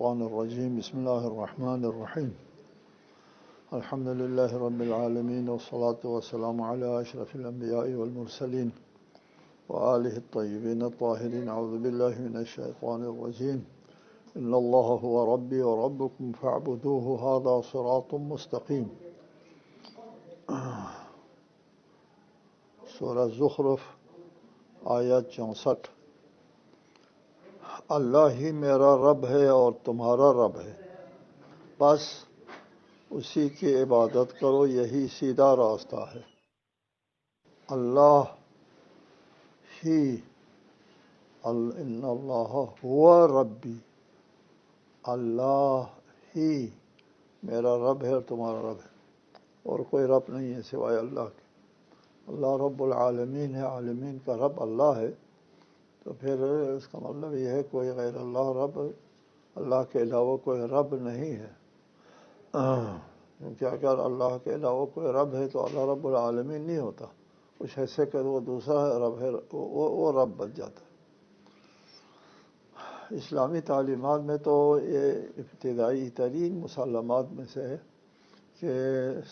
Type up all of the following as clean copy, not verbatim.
الشيطان الرجيم بسم الله الرحمن الرحيم الحمد لله رب العالمين والصلاة والسلام على أشرف الأنبياء والمرسلين وآله الطيبين الطاهرين أعوذ بالله من الشيطان الرجيم إن الله هو ربي وربكم فاعبدوه هذا صراط مستقيم. سورہ زخرف آیت 64. اللہ ہی میرا رب ہے اور تمہارا رب ہے، بس اسی کی عبادت کرو، یہی سیدھا راستہ ہے. اللہ ہی ان اللہ ہوا ربی، اللہ ہی میرا رب ہے اور تمہارا رب ہے، اور کوئی رب نہیں ہے سوائے اللہ کے. اللہ رب العالمین ہے، عالمین کا رب اللہ ہے، تو پھر اس کا مطلب یہ ہے کوئی غیر اللہ رب، اللہ کے علاوہ کوئی رب نہیں ہے. کیونکہ اگر اللہ کے علاوہ کوئی رب ہے تو اللہ رب العالمین نہیں ہوتا، کچھ ایسے کہ وہ دوسرا رب ہے، وہ رب بن جاتا ہے. اسلامی تعلیمات میں تو یہ ابتدائی ترین مسلمات میں سے ہے کہ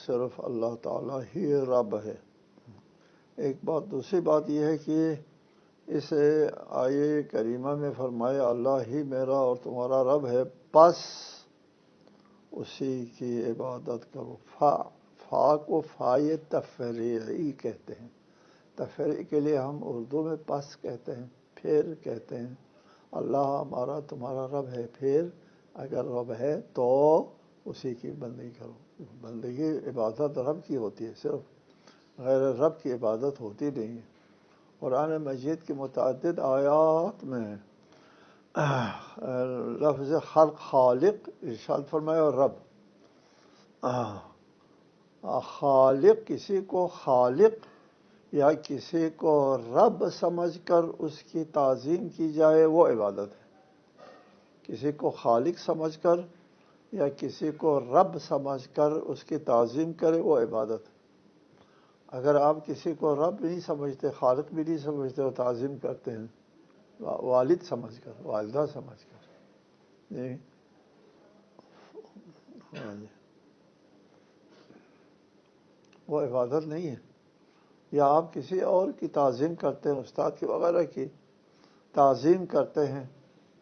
صرف اللہ تعالیٰ ہی رب ہے. ایک بات. دوسری بات یہ ہے کہ اس آیے کریمہ میں فرمایا اللہ ہی میرا اور تمہارا رب ہے، بس اسی کی عبادت کرو. فا کو فائے تفریعی کہتے ہیں. تفریع کے لیے ہم اردو میں پس کہتے ہیں، پھر کہتے ہیں. اللہ ہمارا تمہارا رب ہے، پھر اگر رب ہے تو اسی کی بندگی کرو. بندگی عبادت رب کی ہوتی ہے، صرف غیر رب کی عبادت ہوتی نہیں ہے. قرآن مجید کی متعدد آیات میں لفظ خلق، خالق ارشاد فرمایا، اور رب. خالق کسی کو خالق یا کسی کو رب سمجھ کر اس کی تعظیم کی جائے وہ عبادت ہے. کسی کو خالق سمجھ کر یا کسی کو رب سمجھ کر اس کی تعظیم کرے وہ عبادت ہے. اگر آپ کسی کو رب نہیں سمجھتے، خالق بھی نہیں سمجھتے، وہ تعظیم کرتے ہیں والد سمجھ کر، والدہ سمجھ کر، جی ہاں جی، وہ عبادت نہیں ہے. یا آپ کسی اور کی تعظیم کرتے ہیں، استاد کی وغیرہ کی تعظیم کرتے ہیں،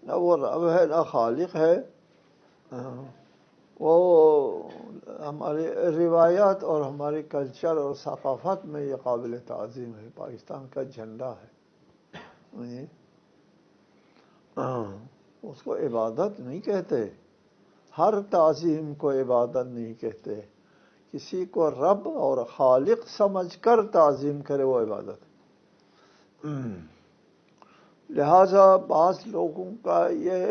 نہ وہ رب ہے نہ خالق ہے. وہ ہماری روایات اور ہماری کلچر اور ثقافت میں یہ قابل تعظیم ہے. پاکستان کا جھنڈا ہے، اس کو عبادت نہیں کہتے. ہر تعظیم کو عبادت نہیں کہتے. کسی کو رب اور خالق سمجھ کر تعظیم کرے وہ عبادت ہے. لہذا بعض لوگوں کا یہ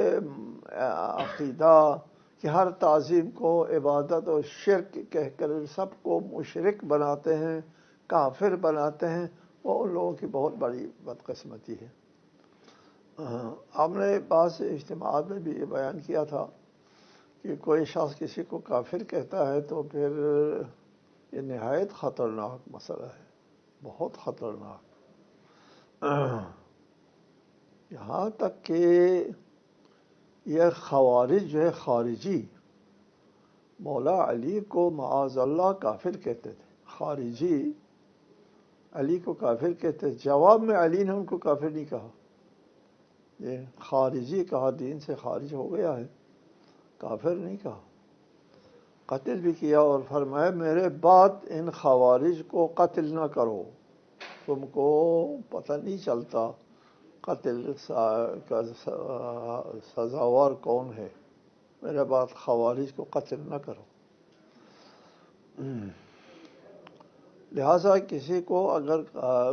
عقیدہ کہ ہر تعظیم کو عبادت اور شرک کہہ کر سب کو مشرک بناتے ہیں، کافر بناتے ہیں، وہ ان لوگوں کی بہت بڑی بدقسمتی ہے. ہم نے بعض اجتماعات میں بھی یہ بیان کیا تھا کہ کوئی شخص کسی کو کافر کہتا ہے تو پھر یہ نہایت خطرناک مسئلہ ہے، بہت خطرناک. یہاں تک کہ یہ خوارج جو ہے، خارجی، مولا علی کو معاذ اللہ کافر کہتے تھے. خارجی علی کو کافر کہتے. جواب میں علی نے ان کو کافر نہیں کہا، یہ خارجی کہا، دین سے خارج ہو گیا ہے، کافر نہیں کہا. قتل بھی کیا اور فرمایا میرے بعد ان خوارج کو قتل نہ کرو، تم کو پتہ نہیں چلتا قتل کا سزاوار کون ہے، میرے بعد خوارج کو قتل نہ کرو. لہٰذا کسی کو اگر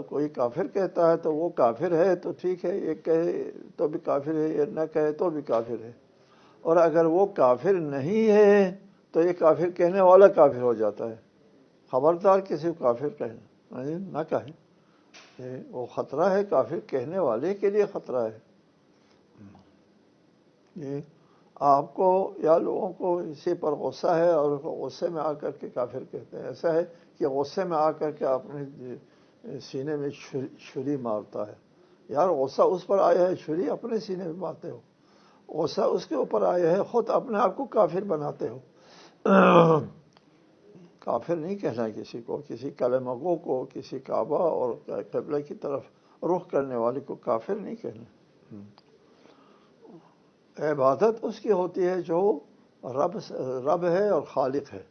کوئی کافر کہتا ہے تو وہ کافر ہے تو ٹھیک ہے، یہ کہے تو بھی کافر ہے، یہ نہ کہے تو بھی کافر ہے. اور اگر وہ کافر نہیں ہے تو یہ کافر کہنے والا کافر ہو جاتا ہے. خبردار کسی کو کافر کہنا نہ کہیں، وہ خطرہ ہے، کافر کہنے والے کے لیے خطرہ ہے. آپ کو یا لوگوں کو اسی پر غصہ ہے اور غصے میں آ کر کے کافر کہتے ہیں. ایسا ہے کہ غصے میں آ کر کے اپنے سینے میں چھری مارتا ہے. یار غصہ اس پر آیا ہے، چھری اپنے سینے میں مارتے ہو. غصہ اس کے اوپر آیا ہے، خود اپنے آپ کو کافر بناتے ہو۔ کافر نہیں کہنا کسی کو، کسی کلمہ گو کو، کسی کعبہ اور قبلہ کی طرف رخ کرنے والے کو کافر نہیں کہنا۔ عبادت اس کی ہوتی ہے جو رب ہے اور خالق ہے۔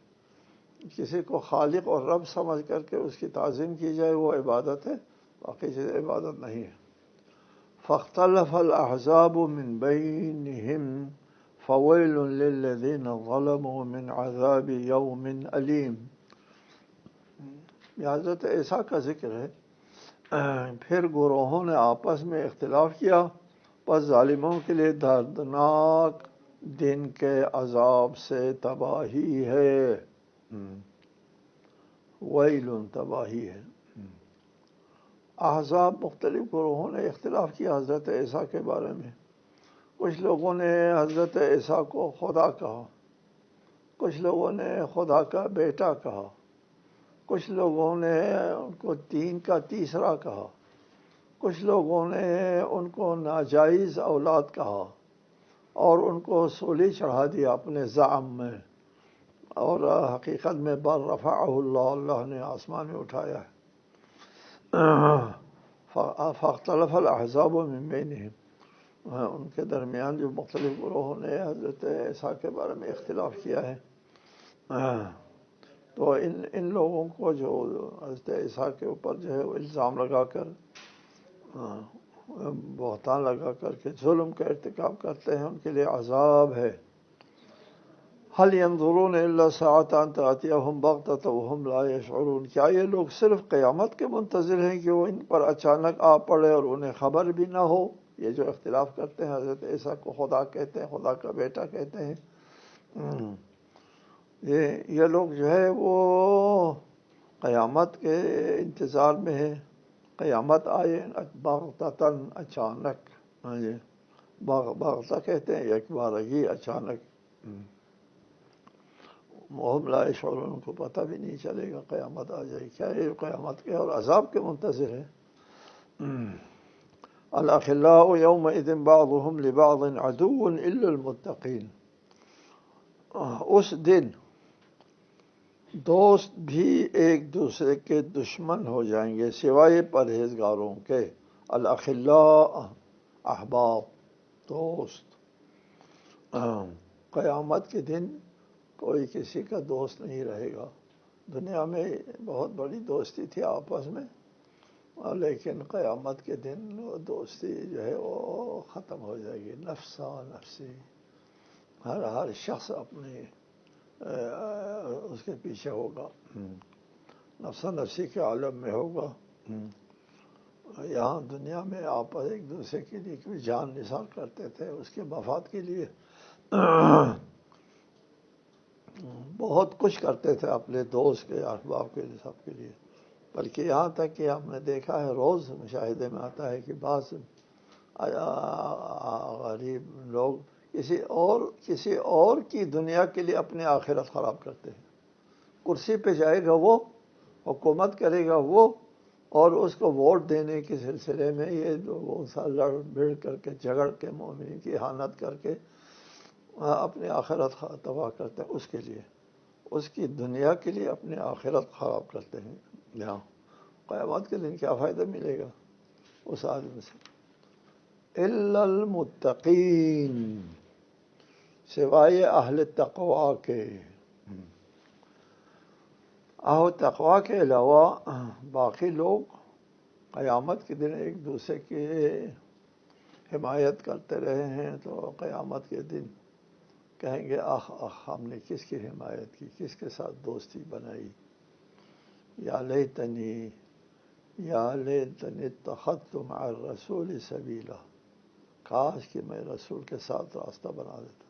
کسی کو خالق اور رب سمجھ کر کے اس کی تعظیم کی جائے وہ عبادت ہے، باقی چیز عبادت نہیں ہے۔ فاختلف الأحزاب من بينهم فويل للذين ظلموا من عذاب يوم أليم۔ یہ حضرت عیسیٰ کا ذکر ہے۔ پھر گروہوں نے آپس میں اختلاف کیا، پس ظالموں کے لیے دردناک دن کے عذاب سے تباہی ہے۔ ویل تباہی ہے۔ احزاب مختلف گروہوں نے اختلاف کیا حضرت عیسیٰ کے بارے میں۔ کچھ لوگوں نے حضرت عیسیٰ کو خدا کہا، کچھ لوگوں نے خدا کا بیٹا کہا، کچھ لوگوں نے ان کو تین کا تیسرا کہا، کچھ لوگوں نے ان کو ناجائز اولاد کہا اور ان کو سولی چڑھا دیا اپنے زعم میں، اور حقیقت میں بل رفعہ اللہ، اللہ نے آسمان میں اٹھایا ہے۔ فاختلف الاحزاب من بینہم، ان کے درمیان جو مختلف گروہوں نے حضرت عیسیٰ کے بارے میں اختلاف کیا ہے، تو ان لوگوں کو جو حضرت عیسیٰ کے اوپر جو ہے وہ الزام لگا کر، بہتان لگا کر کے ظلم کا ارتکاب کرتے ہیں، ان کے لیے عذاب ہے۔ هل ينظرون الا ساعة ان تأتيهم بغتة وهم لا يشعرون، کیا یہ لوگ صرف قیامت کے منتظر ہیں کہ وہ ان پر اچانک آ پڑے اور انہیں خبر بھی نہ ہو؟ یہ جو اختلاف کرتے ہیں، حضرت عیسیٰ کو خدا کہتے ہیں، خدا کا بیٹا کہتے ہیں، یہ لوگ جو ہے وہ قیامت کے انتظار میں ہیں۔ قیامت آئے بغتتاً، اچانک، بغتہ کہتے ہیں ایک بارگی، اچانک۔ وہم لا یشعرون، ان کو پتہ بھی نہیں چلے گا قیامت آ جائے، کیا یہ قیامت کے اور عذاب کے منتظر ہے۔ الاخلاء یومئذ بعضهم لبعض عدو الا المتقین، اس دن دوست بھی ایک دوسرے کے دشمن ہو جائیں گے سوائے پرہیزگاروں کے۔ الاخلاء، احباب، دوست۔ قیامت کے دن کوئی کسی کا دوست نہیں رہے گا۔ دنیا میں بہت بڑی دوستی تھی آپس میں، لیکن قیامت کے دن وہ دوستی جو ہے وہ ختم ہو جائے گی۔ نفسا نفسی، ہر شخص اپنے اس کے پیچھے ہوگا، نفسا نفسی کے عالم میں ہوگا۔ یہاں دنیا میں آپ ایک دوسرے کے لیے کوئی جان نثار کرتے تھے اس کے مفاد کے لیے، بہت کچھ کرتے تھے اپنے دوست کے، احباب کے لیے، سب کے لیے، بلکہ یہاں تک کہ ہم نے دیکھا ہے، روز مشاہدے میں آتا ہے کہ بعض غریب لوگ کسی اور کی دنیا کے لیے اپنی آخرت خراب کرتے ہیں۔ کرسی پہ جائے گا وہ، حکومت کرے گا وہ، اور اس کو ووٹ دینے کے سلسلے میں یہ لوگ لڑ بھڑ کر کے، جھگڑ کے، مومنین کی اہانت کر کے اپنی آخرت تباہ کرتے ہیں، اس کے لیے، اس کی دنیا کے لیے اپنی آخرت خراب کرتے ہیں۔ یہاں قیامت کے دن کیا فائدہ ملے گا اس آدمی سے؟ الا المتقین، سوائے اہل تقوی کے۔ اہل تقوی کے علاوہ باقی لوگ قیامت کے دن ایک دوسرے کی حمایت کرتے رہے ہیں، تو قیامت کے دن کہیں گے ہم نے کس کی حمایت کی، کس کے ساتھ دوستی بنائی؟ یا لیتنی اتخذت مع الرسول سبیلا، کاش کہ میں رسول کے ساتھ راستہ بنا دیتا۔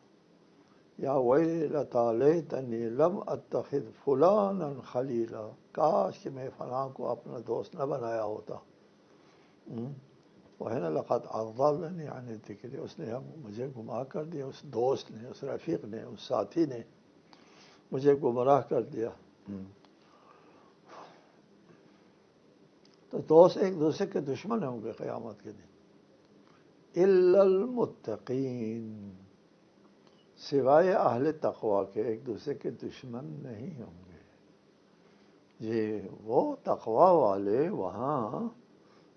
یا ویلتی لیتنی لم اتخذ فلانا خلیلا، کاش کہ میں فلاں کو اپنا دوست نہ بنایا ہوتا۔ وَإِنَّ لَقَدْ أَضَلَّنِي عَنِ الذِّكْرِ، اس نے مجھے گمراہ کر دیا، اس دوست نے، اس رفیق نے، اس ساتھی نے مجھے گمراہ کر دیا۔ تو دوست ایک دوسرے کے دشمن ہوں گے قیامت کے دن۔ الا المتقین، سوائے اہل تقوی کے ایک دوسرے کے دشمن نہیں ہوں گے۔ یہ وہ تقوی والے وہاں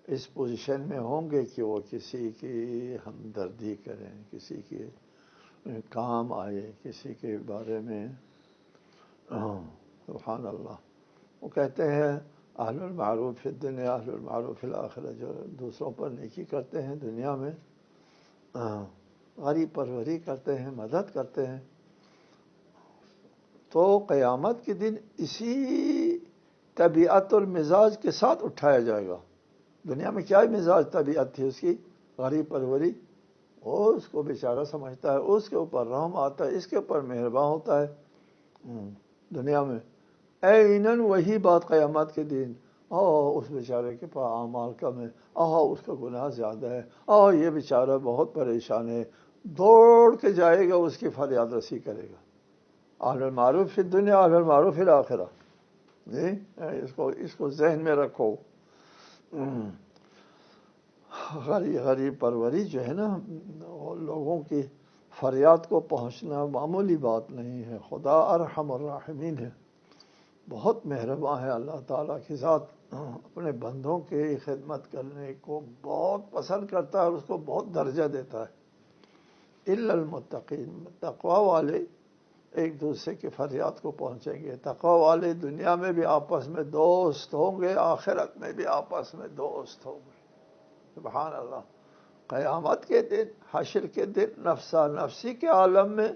اس پوزیشن میں ہوں گے کہ وہ کسی کی ہمدردی کریں، کسی کے کام آئے، کسی کے بارے میں سبحان اللہ۔ وہ کہتے ہیں اہل المعروف فی الدنیا اہل المعروف فی الآخرہ، جو دوسروں پر نیکی کرتے ہیں دنیا میں، غریب پروری کرتے ہیں، مدد کرتے ہیں، تو قیامت کے دن اسی طبیعت اور مزاج کے ساتھ اٹھایا جائے گا۔ دنیا میں کیا مزاج طبیعت تھی اس کی؟ غریب پروری، وہ اس کو بیچارہ سمجھتا ہے، اس کے اوپر رحم آتا ہے، اس کے اوپر مہربان ہوتا ہے دنیا میں۔ ایناً وہی بات قیامت کے دن، اس بیچارے کے پاس اعمال کم ہے، اس کا گناہ زیادہ ہے، یہ بیچارہ بہت پریشان ہے، دوڑ کے جائے گا، اس کی فریاد رسی کرے گا۔ اہل المعروف فی الدنیا اہل المعروف فی الآخرہ، جی اس کو ذہن میں رکھو۔ غریب پروری جو ہے نا، لوگوں کی فریاد کو پہنچنا معمولی بات نہیں ہے۔ خدا ارحم الراحمین ہے، بہت مہربان ہے اللہ تعالیٰ کی ذات، اپنے بندوں کی خدمت کرنے کو بہت پسند کرتا ہے اور اس کو بہت درجہ دیتا ہے۔ الا المتقین، تقوی والے ایک دوسرے کی فریاد کو پہنچیں گے، تقوی والے دنیا میں بھی آپس میں دوست ہوں گے، آخرت میں بھی آپس میں دوست ہوں گے۔ سبحان اللہ۔ قیامت کے دن، حشر کے دن، نفسا نفسی کے عالم میں،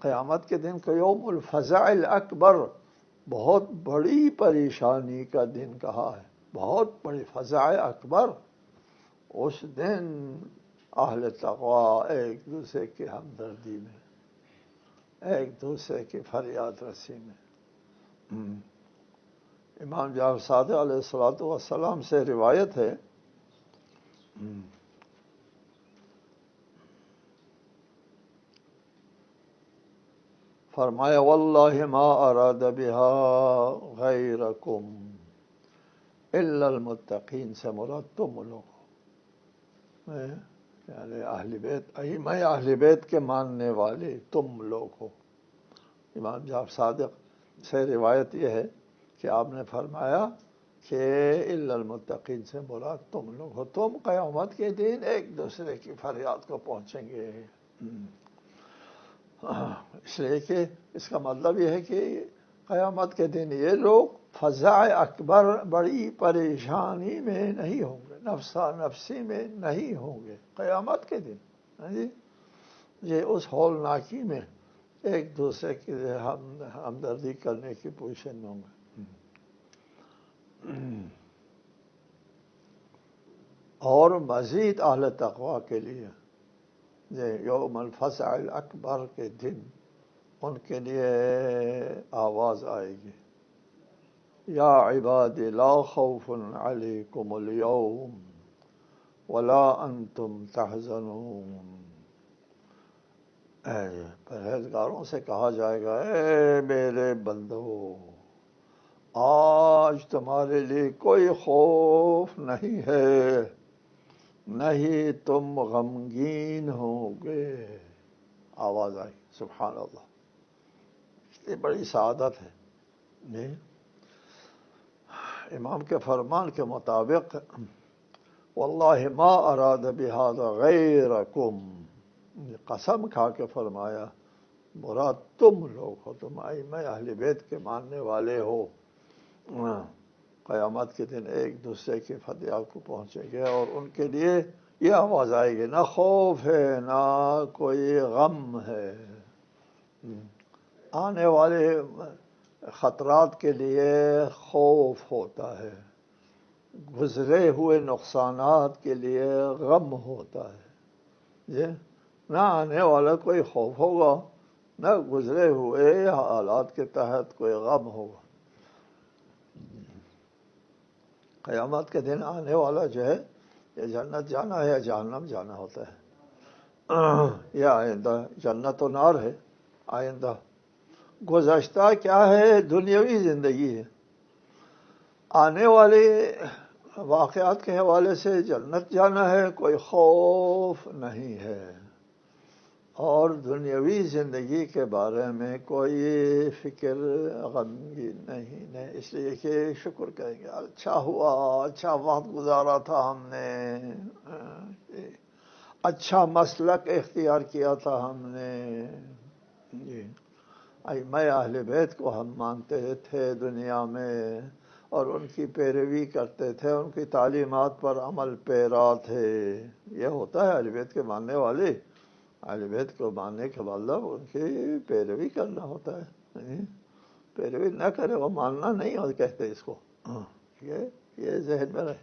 قیامت کے دن کو یوم الفزع الاکبر، بہت بڑی پریشانی کا دن کہا ہے، بہت بڑی فزع اکبر۔ اس دن اہل تقوی ایک دوسرے کی ہمدردی میں، ایک دوسرے کی فریاد رسی میں۔ امام جعفر صادق علیہ الصلوۃ والسلام سے روایت ہے، فرمایا واللہ ما اراد بها غیرکم الا المتقین، سے مراد تم لوگ، یعنی اہل بیت، میں اہل بیت کے ماننے والے تم لوگ ہو۔ امام جعفر صادق سے روایت یہ ہے کہ آپ نے فرمایا کہ الا المتقین سے مراد تم لوگ ہو، تم قیامت کے دن ایک دوسرے کی فریاد کو پہنچیں گے۔ اس لیے کہ اس کا مطلب یہ ہے کہ قیامت کے دن یہ لوگ فزع اکبر، بڑی پریشانی میں نہیں ہوں گے، نفسا نفسی میں نہیں ہوں گے قیامت کے دن، جی یہ اس ہولناکی میں ایک دوسرے کی ہمدردی کرنے کی پوزیشن میں ہوں گے۔ اور مزید اہل تقوی کے لیے یوم الفزع الاکبر کے دن ان کے لیے آواز آئے گی، یا عباد لا خوف علیکم اليوم ولا انتم تحزنون۔ پرہیزگاروں سے کہا جائے گا، اے میرے بندو، آج تمہارے لیے کوئی خوف نہیں ہے، نہیں تم غمگین ہوں گے۔ آواز آئی، سبحان اللہ، یہ بڑی سعادت ہے۔ نہیں، امام کے فرمان کے مطابق واللہ ما اراد بہذا غیرکم، قسم کھا کے فرمایا مراد تم لوگ ہو، تم ائمہ اہل بیت کے ماننے والے ہو، قیامت کے دن ایک دوسرے کی فریاد کو پہنچیں گے اور ان کے لیے یہ آواز آئے گی، نہ خوف ہے نہ کوئی غم ہے۔ آنے والے خطرات کے لیے خوف ہوتا ہے، گزرے ہوئے نقصانات کے لیے غم ہوتا ہے، نہ آنے والا کوئی خوف ہوگا، نہ گزرے ہوئے حالات کے تحت کوئی غم ہوگا۔ قیامت کے دن آنے والا جو ہے، یہ جنت جانا ہے یا جہنم جانا ہوتا ہے، یہ آئندہ جنت و نار ہے، آئندہ گزشتہ کیا ہے، دنیاوی زندگی ہے، آنے والے واقعات کے حوالے سے جنت جانا ہے، کوئی خوف نہیں ہے، اور دنیاوی زندگی کے بارے میں کوئی فکر غمگین نہیں ہے، اس لیے کہ شکر کریں گے، اچھا ہوا، اچھا وقت گزارا تھا ہم نے، اچھا مسلک اختیار کیا تھا ہم نے، جی میں اہل بیت کو ہم مانتے تھے دنیا میں، اور ان کی پیروی کرتے تھے، ان کی تعلیمات پر عمل پیرا تھے۔ یہ ہوتا ہے اہل بیت کے ماننے والے، اہل بیت کو ماننے کے مطلب ان کی پیروی کرنا ہوتا ہے، پیروی نہ کرے وہ ماننا نہیں اور کہتے اس کو، یہ ذہن میں رہے۔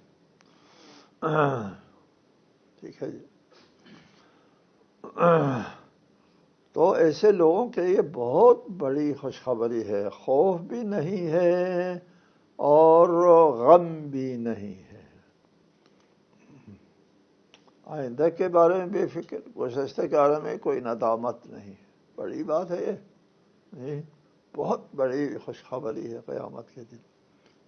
ٹھیک ہے جی۔ تو ایسے لوگوں کے لیے بہت بڑی خوشخبری ہے، خوف بھی نہیں ہے اور غم بھی نہیں ہے، آئندہ کے بارے میں بے فکر، گزشتہ کے بارے میں کوئی ندامت نہیں، بڑی بات ہے یہ، بہت بڑی خوشخبری ہے، قیامت کے دن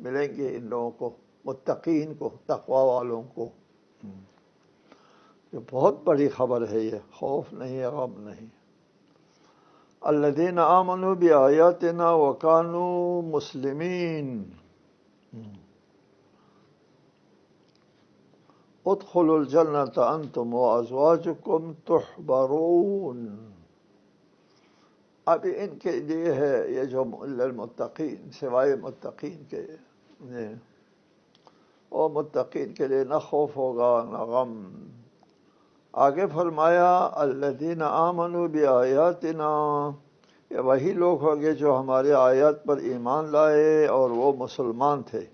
ملیں گے ان لوگوں کو، متقین کو، تقوی والوں کو، یہ بہت بڑی خبر ہے، یہ خوف نہیں ہے، غم نہیں۔ الذین آمنوا بآیاتنا وکانوا مسلمین ادخلوا الجنة انتم وازواجکم تحبرون۔ اب ان کے لیے ہے یہ جو للمتقین، سوائے متقین کے، اور متقین کے لیے نہ خوف ہوگا نہ غم۔ آگے فرمایا الذین آمنوا بآیاتنا، یہ وہی لوگ ہوں گے جو ہمارے آیات پر ایمان لائے اور وہ مسلمان تھے،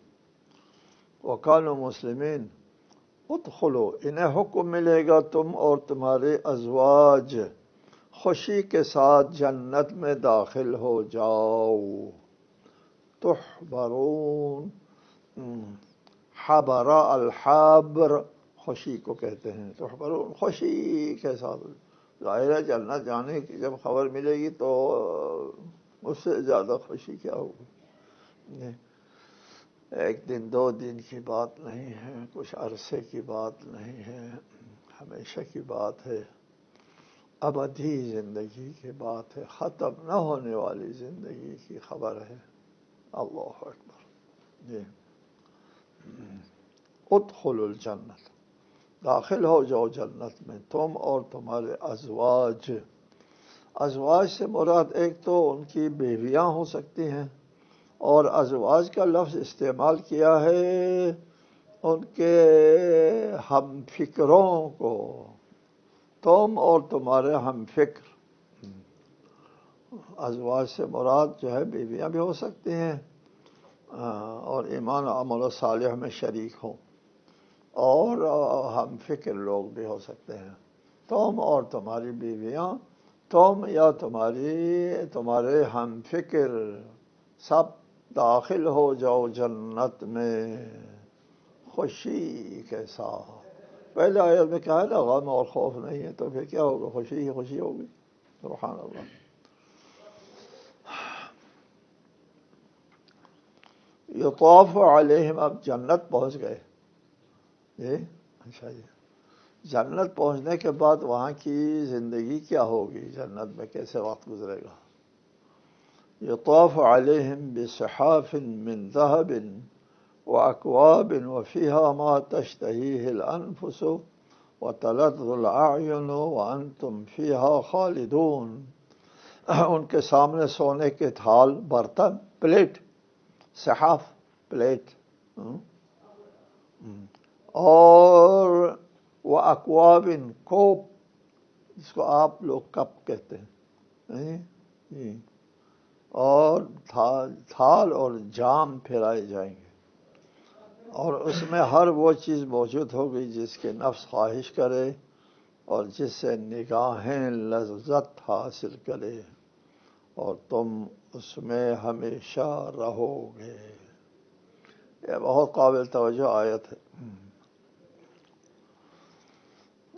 وکانوا مسلمین، ادخلوا، انہیں حکم ملے گا تم اور تمہارے ازواج خوشی کے ساتھ جنت میں داخل ہو جاؤ۔ تحبرون، حبرا، الحبر خوشی کو کہتے ہیں، تحبرون خوشی کے ساتھ، ظاہر ہے جنت جانے کی جب خبر ملے گی تو اس سے زیادہ خوشی کیا ہوگی، ایک دن دو دن کی بات نہیں ہے، کچھ عرصے کی بات نہیں ہے، ہمیشہ کی بات ہے، ابدی زندگی کی بات ہے، ختم نہ ہونے والی زندگی کی خبر ہے۔ اللہ اکبر، جی ادخلوا الجنت، داخل ہو جاؤ جنت میں تم اور تمہارے ازواج۔ ازواج سے مراد ایک تو ان کی بیویاں ہو سکتی ہیں، اور ازواج کا لفظ استعمال کیا ہے ان کے ہم فکروں کو، تم اور تمہارے ہم فکر۔ ازواج سے مراد جو ہے بیویاں بھی ہو سکتی ہیں، اور ایمان و عمل صالح میں شریک ہوں، اور ہم فکر لوگ بھی ہو سکتے ہیں، تم اور تمہاری بیویاں، تم یا تمہارے ہم فکر، سب داخل ہو جاؤ جنت میں خوشی کے ساتھ۔ پہلے آیت میں کہا ہے نا غم اور خوف نہیں ہے، تو پھر کیا ہوگا، خوشی ہی خوشی ہوگی، سبحان اللہ۔ یطاف علیہم، اب جنت پہنچ گئے، اچھا جی، جنت پہنچنے کے بعد وہاں کی زندگی کیا ہوگی، جنت میں کیسے وقت گزرے گا۔ یطاف علیہم بصحاف من ذہب واکواب وفیہا ما تشتہیہ الانفس وتلذ الاعین وانتم فیہا خالدون۔ ان کے سامنے سونے کے تھال، برتن، پلیٹ، صحاف پلیٹ، اور وہ اکواب، کوپ، جس کو آپ لوگ کپ کہتے ہیں، اور تھال اور جام پھیلائے جائیں گے، اور اس میں ہر وہ چیز موجود ہوگی جس کے نفس خواہش کرے اور جس سے نگاہیں لذت حاصل کرے، اور تم اس میں ہمیشہ رہو گے۔ یہ بہت قابل توجہ آیت ہے۔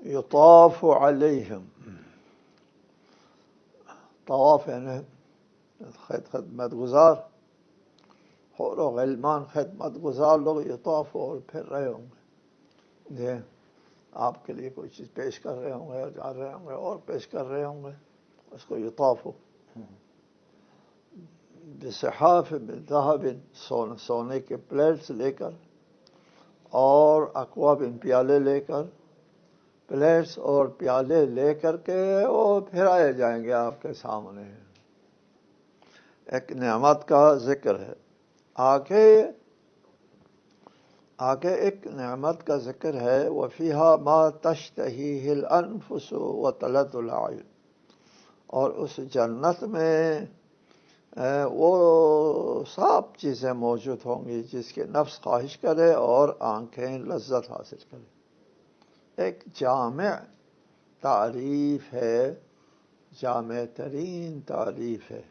یطاف علیہم، طواف یعنی خدمت گزار، حور و غلمان خدمت گزار لوگ یطاف اور پھر رہے ہوں گے، جی آپ کے لیے کوئی چیز پیش کر رہے ہوں گے اور جا رہے ہوں گے اور پیش کر رہے ہوں گے، اس کو یطاف بصحاف من ذهب، سونے کے پلیٹس لے کر، اور اکواب پیالے لے کر، پلیٹس اور پیالے لے کر کے وہ پھرائے جائیں گے آپ کے سامنے۔ ایک نعمت کا ذکر ہے، آگے ایک نعمت کا ذکر ہے، وَفِيهَا مَا تَشْتَهِيهِ الْأَنفُسُ وَتَلَذُّ الْأَعْيُنُ، اور اس جنت میں وہ سب چیزیں موجود ہوں گی جس کے نفس خواہش کرے اور آنکھیں لذت حاصل کرے۔ ایک جامع تعریف ہے، جامع ترین تعریف ہے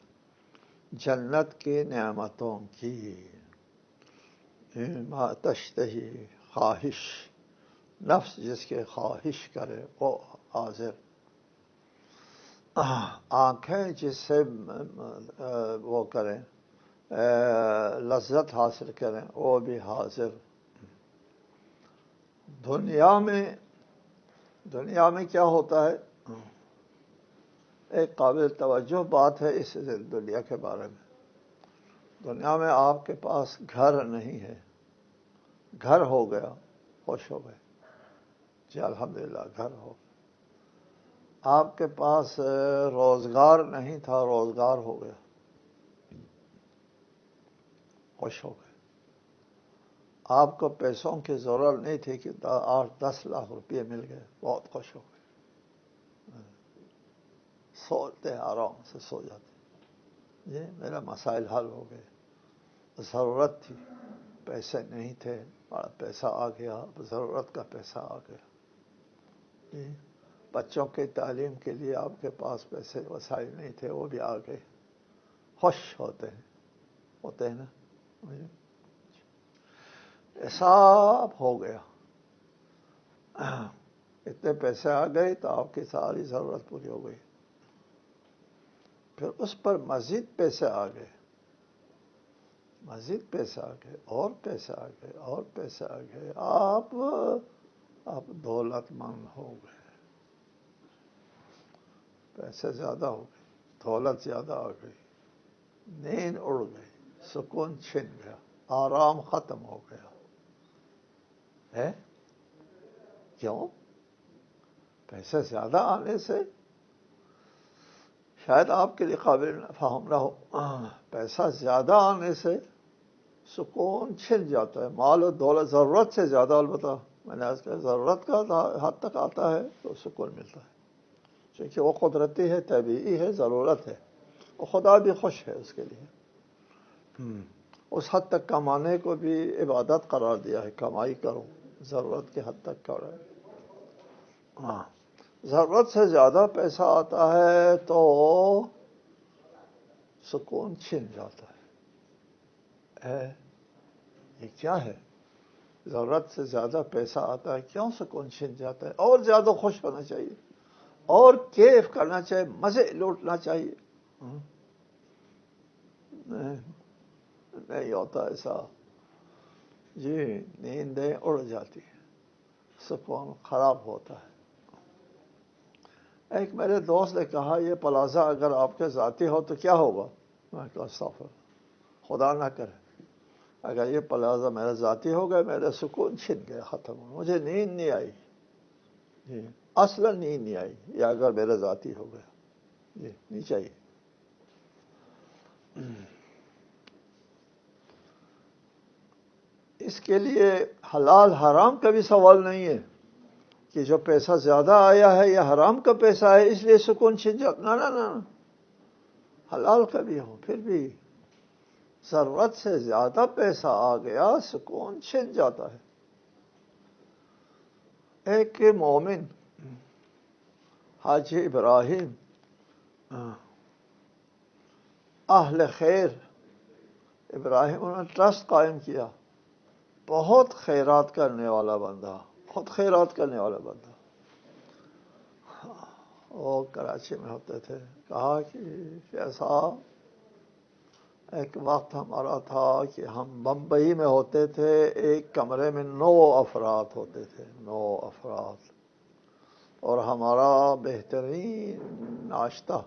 جنت کی نعمتوں کی۔ ما تشتہی، خواہش، نفس جس کے خواہش کرے وہ حاضر، آنکھیں جس سے وہ کریں لذت حاصل کریں وہ بھی حاضر۔ دنیا میں کیا ہوتا ہے، ایک قابل توجہ بات ہے اس دنیا کے بارے میں۔ دنیا میں آپ کے پاس گھر نہیں ہے، گھر ہو گیا خوش ہو گئے، جی الحمدللہ گھر ہو گیا۔ آپ کے پاس روزگار نہیں تھا، روزگار ہو گیا، خوش ہو گئے۔ آپ کو پیسوں کی ضرورت نہیں تھی کہ 8-10 لاکھ روپے مل گئے، بہت خوش ہو گئے، سوتے آرام سے سو جاتے، یہ میرا مسائل حل ہو گئے۔ ضرورت تھی، پیسے نہیں تھے، بڑا پیسہ آ گیا، ضرورت کا پیسہ آ گیا۔ بچوں کی تعلیم کے لیے آپ کے پاس پیسے وسائل نہیں تھے، وہ بھی آ گئے، خوش ہوتے ہیں نا، حساب ہو گیا، اتنے پیسے آ گئے تو آپ کی ساری ضرورت پوری ہو گئی۔ پھر اس پر مزید پیسے آ گئے، مزید پیسے آ گئے، اور پیسے آ گئے، اور پیسے آ گئے، آپ دولت مند ہو گئے، پیسے زیادہ ہو گئے، دولت زیادہ آ گئی، نیند اڑ گئی، سکون چھن گیا، آرام ختم ہو گیا ہے۔ کیوں؟ پیسے زیادہ آنے سے شاید آپ کے لیے قابل فہم نہ ہو، پیسہ زیادہ آنے سے سکون چھن جاتا ہے، مال و دولت ضرورت سے زیادہ، البتہ میں نے کہا ضرورت کا حد تک آتا ہے تو سکون ملتا ہے، کیونکہ وہ قدرتی ہے، طبیعی ہے، ضرورت ہے، وہ خدا بھی خوش ہے اس کے لیے۔ اس حد تک کمانے کو بھی عبادت قرار دیا ہے، کمائی کرو، ضرورت کے حد تک کرو۔ ضرورت سے زیادہ پیسہ آتا ہے تو سکون چھن جاتا ہے۔ یہ کیا ہے؟ ضرورت سے زیادہ پیسہ آتا ہے، کیوں سکون چھن جاتا ہے؟ اور زیادہ خوش ہونا چاہیے، اور کیف کرنا چاہیے، مزے لوٹنا چاہیے، نہیں ہوتا ایسا، جی نیندیں اڑ جاتی ہیں، سکون خراب ہوتا ہے۔ ایک میرے دوست نے کہا یہ پلازہ اگر آپ کے ذاتی ہو تو کیا ہوگا؟ میں کہا استغفر، خدا نہ کرے، اگر یہ پلازہ میرا ذاتی ہو گیا، میرا سکون چھن گیا، ختم ہو، مجھے نیند نہیں آئی، جی اصلا نیند نہیں آئی، یا اگر میرا ذاتی ہو گیا، جی نہیں چاہیے۔ اس کے لیے حلال حرام کا بھی سوال نہیں ہے کہ جو پیسہ زیادہ آیا ہے یا حرام کا پیسہ ہے اس لیے سکون چھن جاتا، نہ، حلال کا بھی ہو پھر بھی ضرورت سے زیادہ پیسہ آ گیا، سکون چھن جاتا ہے۔ ایک مومن حاجی ابراہیم اہل خیر ابراہیم، انہوں نے ٹرسٹ قائم کیا، بہت خیرات کرنے والا بندہ، بہت خیرات کرنے والا بندہ، وہ کراچی میں ہوتے تھے، کہا کہ ایک وقت ہمارا تھا کہ ہم بمبئی میں ہوتے تھے، ایک کمرے میں 9 افراد ہوتے تھے، 9 افراد، اور ہمارا بہترین ناشتہ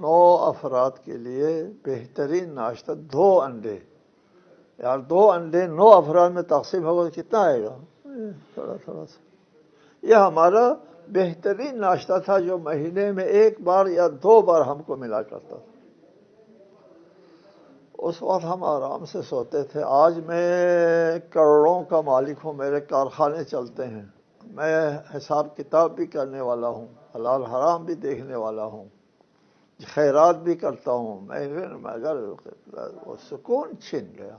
9 افراد کے لیے بہترین ناشتہ 2 انڈے. یار 2 انڈے 9 افراد میں تقسیم ہوگا تو کتنا آئے گا؟ تھوڑا تھوڑا سا. یہ ہمارا بہترین ناشتہ تھا جو مہینے میں 1 بار یا 2 بار ہم کو ملا کرتا تھا. اس وقت ہم آرام سے سوتے تھے. آج میں کروڑوں کا مالک ہوں، میرے کارخانے چلتے ہیں، میں حساب کتاب بھی کرنے والا ہوں، حلال حرام بھی دیکھنے والا ہوں، خیرات بھی کرتا ہوں، مگر وہ سکون چھن گیا،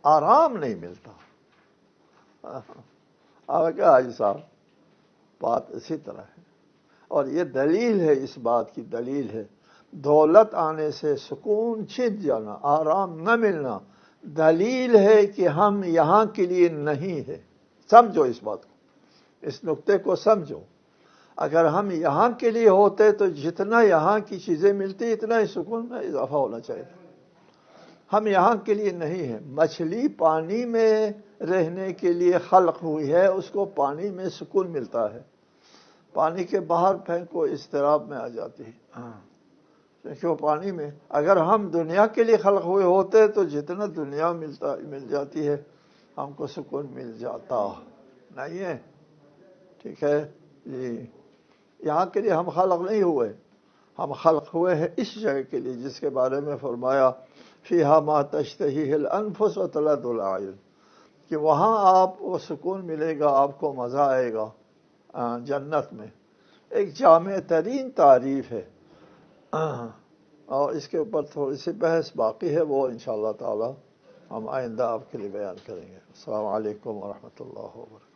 آرام نہیں ملتا. آپ کیا حاجی صاحب، بات اسی طرح ہے. اور یہ دلیل ہے، اس بات کی دلیل ہے، دولت آنے سے سکون چھن جانا، آرام نہ ملنا، دلیل ہے کہ ہم یہاں کے لیے نہیں ہے. سمجھو اس بات کو، اس نقطے کو سمجھو. اگر ہم یہاں کے لیے ہوتے تو جتنا یہاں کی چیزیں ملتی اتنا ہی سکون میں اضافہ ہونا چاہیے. ہم یہاں کے لیے نہیں ہیں. مچھلی پانی میں رہنے کے لیے خلق ہوئی ہے، اس کو پانی میں سکون ملتا ہے. پانی کے باہر پھینکو اضطراب میں آ جاتی ہے، کیوں پانی میں. اگر ہم دنیا کے لیے خلق ہوئے ہوتے تو جتنا دنیا مل جاتی ہے ہم کو سکون مل جاتا نہیں ہے. ٹھیک ہے جی. یہاں کے لیے ہم خلق نہیں ہوئے، ہم خلق ہوئے ہیں اس جگہ کے لیے جس کے بارے میں فرمایا فیہا ما تشتہیہ الانفس وتلذ الاعین، کہ وہاں آپ کو سکون ملے گا، آپ کو مزہ آئے گا جنت میں. ایک جامع ترین تعریف ہے، اور اس کے اوپر تھوڑی سی بحث باقی ہے، وہ انشاءاللہ تعالی ہم آئندہ آپ کے لیے بیان کریں گے. السلام علیکم ورحمۃ اللہ وبرکاتہ.